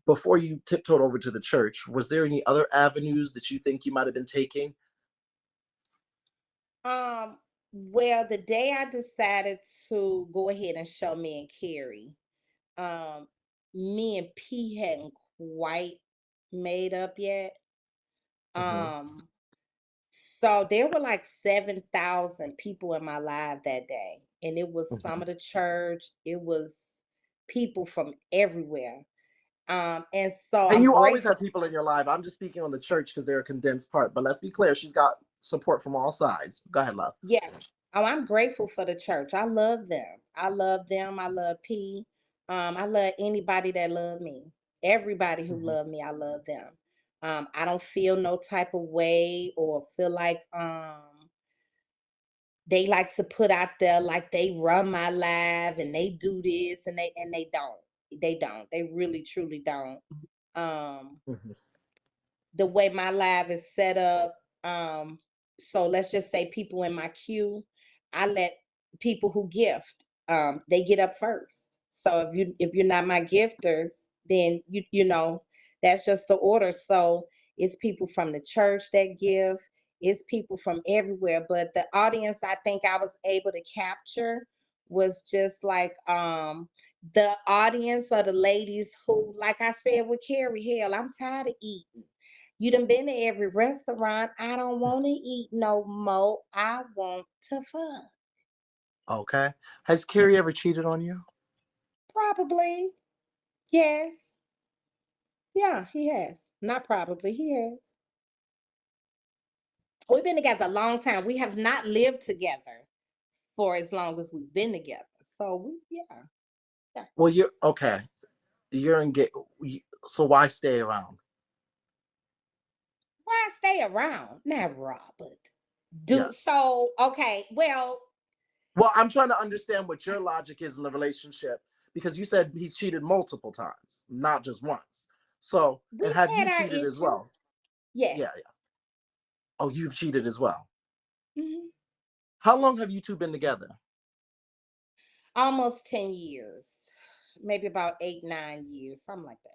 before you tiptoed over to the church, was there any other avenues that you think you might have been taking? Um, well, the day I decided to go ahead and show me and Carrie, um, me and P hadn't quite made up yet. Hmm. Um, so there were like 7,000 people in my live that day. And it was some Hmm. of the church, it was people from everywhere. And so And I'm you always grateful. have people in your life. I'm just speaking on the church because they're a condensed part. But let's be clear, she's got support from all sides. Go ahead, love. Yeah. Oh, I'm grateful for the church. I love them. I love them. I love P. I love anybody that love me. Everybody who Hmm. love me, I love them. I don't feel no type of way or feel like they like to put out there like they run my life and they do this and they don't. They don't. They really truly don't. Um Hmm. the way my live is set up. So let's just say people in my queue, I let people who gift, they get up first. So if you're not my gifters, then you know that's just the order. So it's people from the church that give. It's people from everywhere, but the audience I think I was able to capture was just like the audience of the ladies who, like I said with Carrie, hell, I'm tired of eating. You done been to every restaurant. I don't want to eat no more. I want to fuck. Okay. Has Carrie ever cheated on you? Probably. Yes. Yeah, he has. Not probably. He has. We've been together a long time. We have not lived together for as long as we've been together. So yeah. Yeah. Well, you're okay. You're engaged. So why stay around? Why stay around? Not Robert. Do Yes. so okay. Well, Well, I'm trying to understand what your logic is in the relationship because you said he's cheated multiple times, not just once. So, and we've have had you our cheated as issues. well? Yes. Yeah, yeah. Oh, you've cheated as well. Mhm. How long have you two been together? Almost 10 years. Maybe about 8, 9 years, something like that.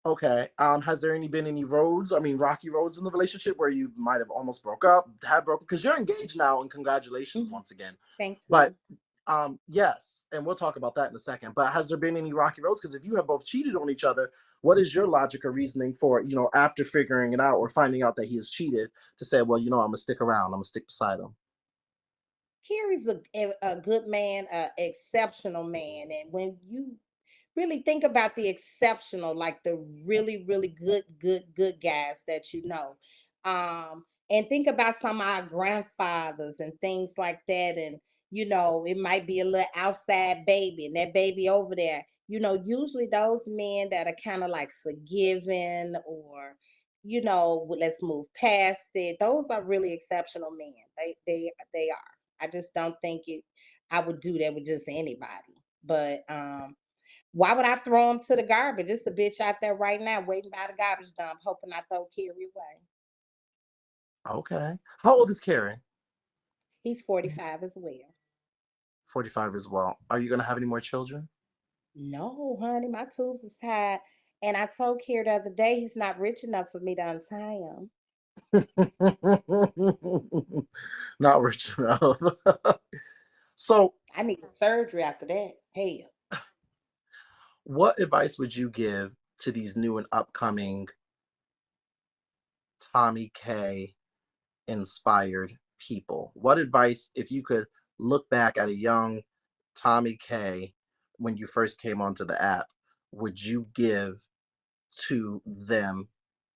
Okay. Has there any been any roads? I mean, rocky roads in the relationship where you might have almost broke up, have broken because you're engaged now, and congratulations Mhm. once again. Thank But you. yes, and we'll talk about that in a second. But has there been any rocky roads? Because if you have both cheated on each other, what is your logic or reasoning for, after figuring it out or finding out that he has cheated to say, well, I'm gonna stick around, I'm gonna stick beside him? Carrie's a good man, a exceptional man. And when you really think about the exceptional, like the really, really good guys that you know. And think about some of our grandfathers and things like that. And, it might be a little outside baby, and that baby over there, usually those men that are kind of like forgiving or, let's move past it. Those are really exceptional men. They are. I just don't think I would do that with just anybody. But why would I throw him to the garbage? It's a bitch out there right now waiting by the garbage dump, hoping I throw Carrie away. Okay. How old is Carrie? He's 45 as well. 45 as well. Are you gonna have any more children? No, honey, my tubes is tied. And I told Carrie the other day he's not rich enough for me to untie him. Not rich enough. So, I need surgery after that. Hell. what advice would you give to these new and upcoming Tommy K inspired people? What advice, if you could look back at a young Tommy K when you first came onto the app, would you give to them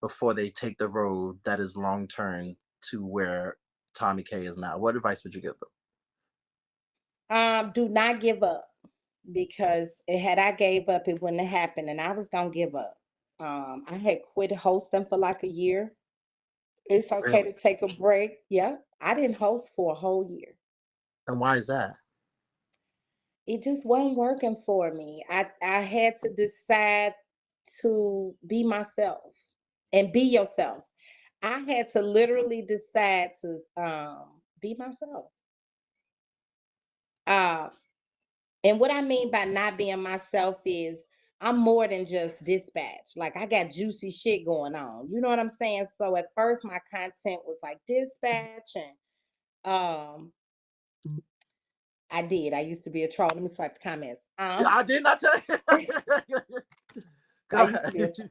before they take the road that is long term to where Tommy K is now? What advice would you give them? Do not give up, because had I gave up, it wouldn't have happened, and I was gonna give up. I had quit hosting for like a year. It's okay to Really? take a break. Yeah, I didn't host for a whole year. And why is that? It just wasn't working for me. I had to decide to be myself and be yourself. I had to literally decide to be myself. Uh and what I mean by not being myself is I'm more than just dispatch. Like I got juicy shit going on. You know what I'm saying? So at first my content was like dispatch and I did. I used to be a troll. Let me swipe the comments. Yeah, I did not tell you. I Go used to be a ahead.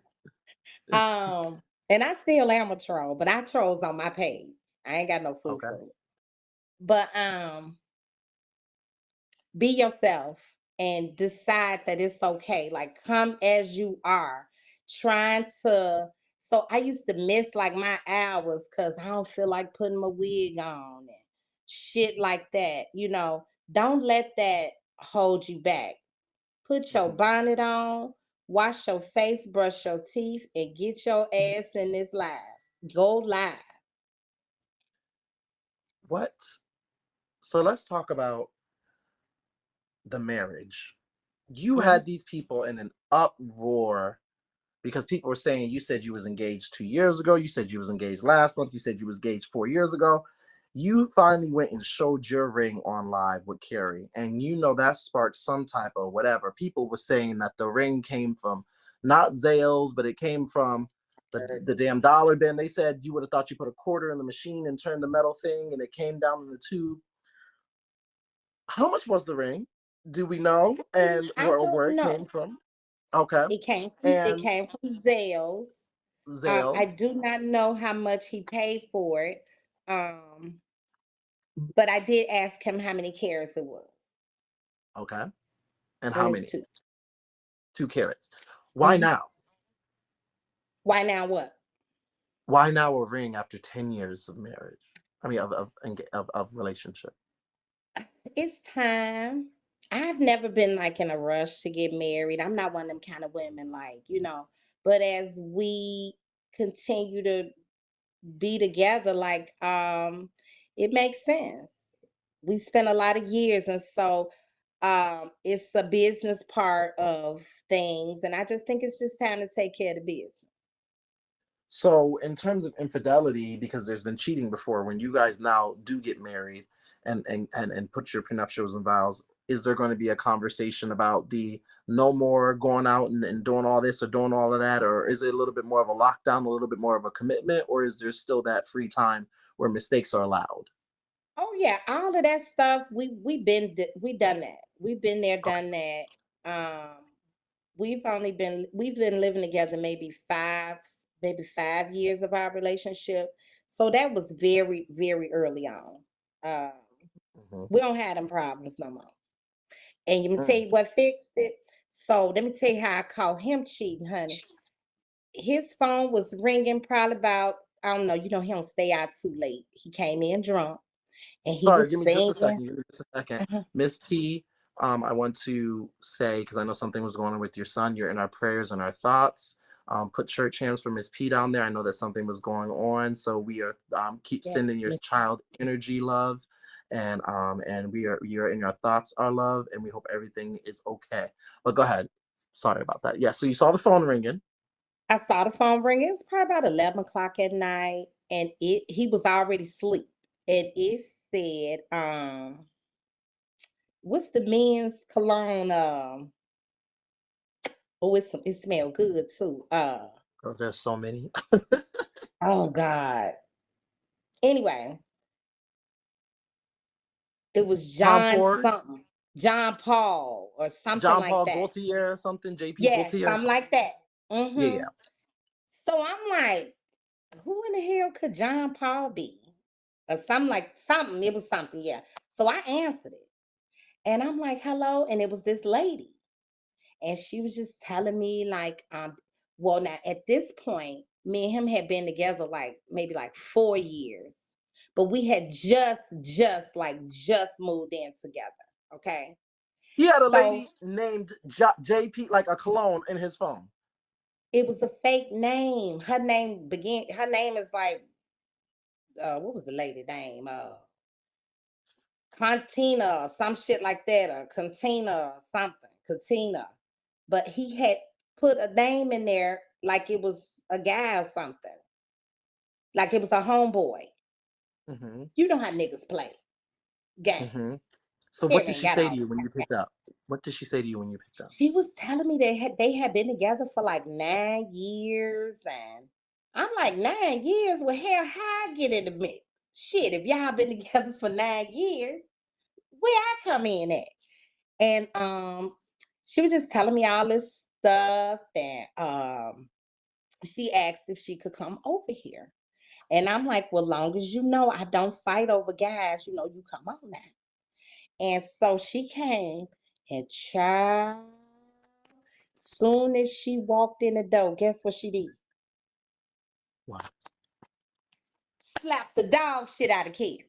troll. And I still am a troll, but I trolls on my page. I ain't got no foo Okay. foo. But be yourself and decide that it's okay. Like come as you are. Trying to so I used to miss like my hours because I don't feel like putting my wig on and shit like that. Don't let that hold you back. Put your Mhm. bonnet on, wash your face, brush your teeth, and get your ass in this live. Go live. What? So let's talk about the marriage. You Mhm. had these people in an uproar because people were saying you said you was engaged 2 years ago. You said you was engaged last month. You said you was engaged 4 years ago. You finally went and showed your ring on live with Carrie, and that sparked some type of whatever. People were saying that the ring came from not Zales, but it came from the damn dollar bin. They said you would have thought you put a quarter in the machine and turned the metal thing, and it came down in the tube. How much was the ring? Do we know? And I where don't it came know. from? Okay. It And came from Zales. I Zales. do not know how much he paid for it. Um, but I did ask him how many carats it was, Okay. And and how it's many? two. 2 carats. Why Mhm. now? Why now? What? Why now a ring after 10 years of marriage? I mean, of relationship. It's time. I've never been like in a rush to get married. I'm not one of them kind of women, like. But as we continue to be together, like it makes sense. We spent a lot of years, and so it's a business part of things, and I just think it's just time to take care of the business. So, in terms of infidelity, because there's been cheating before, when you guys now do get married and put your prenuptials and vows, is there going to be a conversation about the no more going out and doing all this or doing all of that? Or is it a little bit more of a lockdown, a little bit more of a commitment? Or is there still that free time where mistakes are allowed? Oh yeah, all of that stuff we done that. We've been there, Okay. done that. Um, we've been living together maybe 5 years of our relationship. So that was very very early on. Um, Mhm. we don't have them problems no more. And let me tell Mm. you what fixed it. So let me tell you how I caught him cheating, honey. His phone was ringing probably about, I don't know, he don't stay out too late. He came in drunk and he Sorry, was give me just a singing. second. Give me just a second. Uh-huh. Miss P, I want to say, because I know something was going on with your son, you're in our prayers and our thoughts. Put church hands for Miss P down there. I know that something was going on. So we are keep Yeah. sending your child energy, love. And you're in your thoughts, our love, and we hope everything is okay. But go ahead. Sorry about that. Yeah, so you saw the phone ringing. I saw the phone ring. It was probably about 11 o'clock at night, and he was already asleep. And it said, what's the men's cologne? Oh, it smelled good too. Oh, there's so many. Oh God. Anyway, it was Tom John Ford, something, John Paul or something John like Paul that. Gaultier or something, JP Yeah, Gaultier or something something. like that. Yeah, Mm-hmm. yeah. So I'm like, who in the hell could John Paul be? Or something like something. It was something, yeah. So I answered it. And I'm like, hello. And it was this lady. And she was just telling me, like, well, now at this point, me and him had been together like maybe like 4 years. But we had just moved in together. Okay. He had a So lady named JP, like a cologne, in his phone. it was a fake name. Her name is like, what was the lady name? Cantina or some shit like that, or Cantina or something. Cantina. But he had put a name in there like it was a guy or something. Like it was a homeboy. Mm-hmm. You know how niggas play games. Mm-hmm. So what Carrie did ain't she got say to all you the when you time. picked up? What did she say to you when you picked up? She was telling me they had been together for like 9 years, and I'm like 9 years. Well, hell, how I get in the mix? Shit, if y'all been together for 9 years, where I come in at? And she was just telling me all this stuff that she asked if she could come over here. And I'm like, well, long as you know I don't fight over guys, you come on now. And so she came, and child, soon as she walked in the door, guess what she did? Wow. Slapped the dog shit out of Carrie.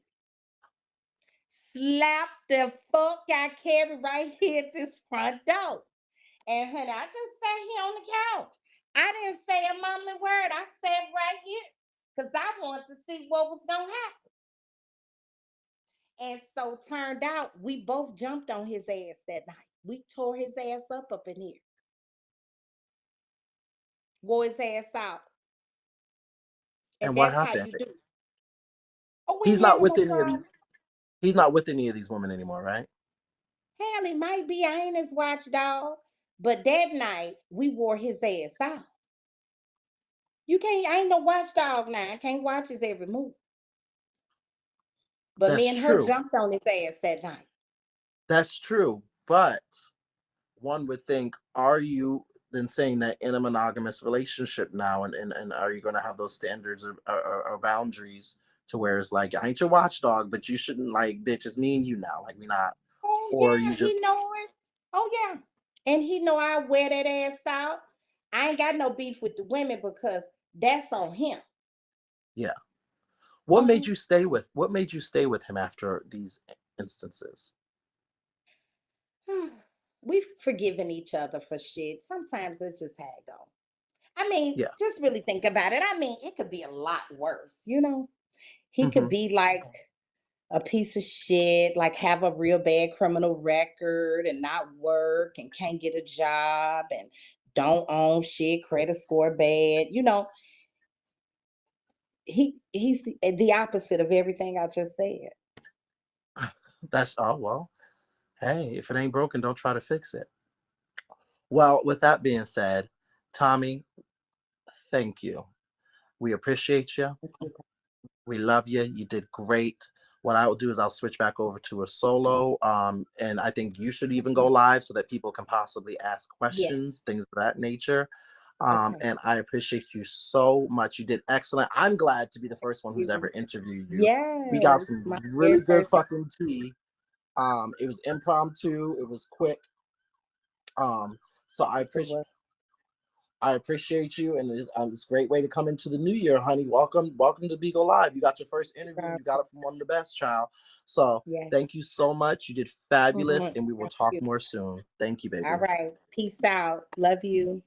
Slapped the fuck out Carrie right here at this front door. And honey, I just sat here on the couch. I didn't say a mumbling word. I sat right here because I wanted to see what was gonna happen. And so turned out we both jumped on his ass that night. We tore his ass up in here, wore his ass out, and And what that's how happened? you do. Oh, we He's ain't not having with no any of problem. these. He's not with any of these women anymore, right? Hell, he might be. I ain't his watchdog. But that night we wore his ass out. You can't. I ain't no watchdog now. I can't watch his every move. But That's me and her true. jumped on his ass that night. That's true. But one would think, are you then saying that in a monogamous relationship now, and are you going to have those standards or boundaries to where it's like, I ain't your watchdog, but you shouldn't, like, bitch, it's me and you now, like, we not, Oh or you yeah, he just, know it. Oh yeah, and he know I wear that ass out. I ain't got no beef with the women because that's on him. yeah. What made Uh-huh. you stay with? What made you stay with him after these instances? We've forgiven each other for shit. Sometimes it's just how it go. I mean, Yeah. just really think about it. I mean, it could be a lot worse. He could Mm-hmm. be like a piece of shit, like have a real bad criminal record and not work and can't get a job and don't own shit, credit score bad. He's the opposite of everything I just said. That's, oh well. Hey, if it ain't broken, don't try to fix it. Well, with that being said, Tomi, thank you. We appreciate you. We love you. You did great. What I will do is I'll switch back over to a solo. And I think you should even go live so that people can possibly ask Yeah. questions, things of that nature. Okay. And I appreciate you so much. You did excellent. I'm glad to be the first one who's ever You. interviewed you. We got Yes, some my really very good first. fucking tea. It was impromptu. It was quick. So Yes, it was. I appreciate you, and it's a great way to come into the new year, honey. Welcome to Bigo Live. You got your first interview, and you got it from one of the best, child. So Yes. thank you so much. You did fabulous, Mhm. and we will Thank talk you. more soon. Thank you, All baby. right. Peace out. Love you.